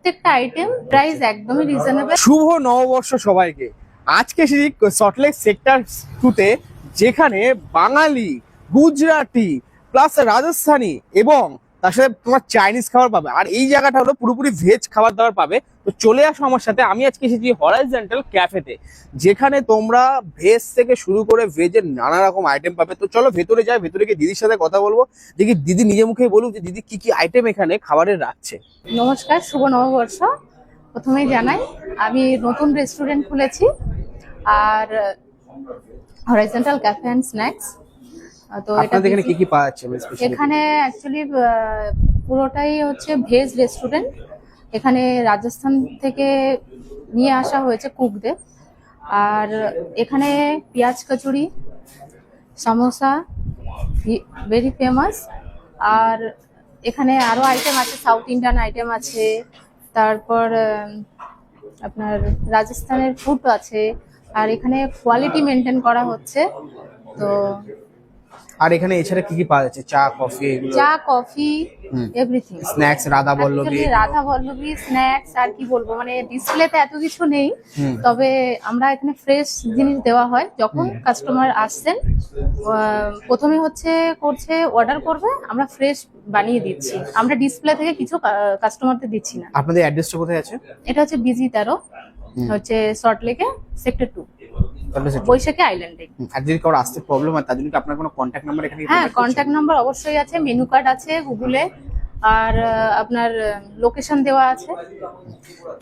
প্রত্যেকটা item price একদমই reasonable. শুভ নববর্ষ সবাইকে। আজকে এসেছি সল্টলেক সেক্টর 2-তে, যেখানে বাঙালি, গুজরাটি প্লাস রাজস্থানি এবং তার সাথে তোমার চাইনিজ খাবার পাবে। আর এই জায়গাটা হলো পুরোপুরি ভেজ খাবার দাবার পাবে। তো চলে আসো আমার সাথে। আমি আজকে এসেছি হরাইজন্টাল ক্যাফেতে, যেখানে তোমরা ভেজ থেকে শুরু করে ভেজের নানা রকম আইটেম পাবে। তো চলো ভেতরে যাই, ভেতরে গিয়ে দিদির সাথে কথা বলবো। দেখি দিদি নিজে মুখেই বলুক যে দিদি কি কি আইটেম এখানে খাবারের রাখছে। নমস্কার, শুভ নববর্ষ। প্রথমেই জানাই আমি নতুন রেস্টুরেন্ট খুলেছি, আর হরাইজন্টাল ক্যাফে অ্যান্ড স্ন্যাক্স। তো আপনাদের এখানে কি কি পাওয়া যাচ্ছে স্পেশালি? এখানে অ্যাকচুয়ালি পুরোটাই হচ্ছে ভেজ রেস্টুরেন্ট। এখানে রাজস্থান থেকে নিয়ে আসা হয়েছে কুকদের। আর এখানে পেঁয়াজ কচুরি, সমোসা ভেরি ফেমাস। আর এখানে আরো আইটেম আছে, সাউথ ইন্ডিয়ান আইটেম আছে, তারপর আপনার রাজস্থানের ফুড আছে। আর এখানে কোয়ালিটি মেনটেন করা হচ্ছে। তো আর এখানে এছাড়া কি কি পাওয়া যাচ্ছে? চা, কফি, এগুলো? চা, coffee, everything. Snacks, radhaballabhi. Radhaballabhi snacks, আর কি বলবো, মানে ডিসপ্লেতে এত কিছু নেই। তবে আমরা এখানে ফ্রেশ জিনিস দেওয়া হয়। যখন কাস্টমার আসছেন, প্রথমে করছে অর্ডার করবে, আমরা ফ্রেশ বানিয়ে দিচ্ছি। আমরা ডিসপ্লে থেকে কিছু কাস্টমারদের দিচ্ছি না। আপনাদের অ্যাড্রেসটা কোথায় আছে? এটা হচ্ছে বিজি 13, হচ্ছে সল্টলেকে সেক্টর 2, বৈশাখী আইল্যান্ডে। আর যদি কারো আসতে প্রবলেম হয়, তার জন্য কি আপনার কোনো কন্ট্যাক্ট নাম্বার এখানে? হ্যাঁ, কন্ট্যাক্ট নাম্বার অবশ্যই আছে, মেনু কার্ড আছে গুগলে, আর আপনার লোকেশন দেওয়া আছে।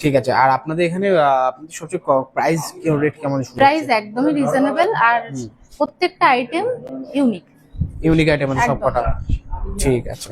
ঠিক আছে। আর আপনাদের এখানে আপনাদের সবচেয়ে প্রাইস রেট কেমন? প্রাইস একদমই রিজনেবল, আর প্রত্যেকটা আইটেম ইউনিক আইটেম সব কটা। ঠিক আছে।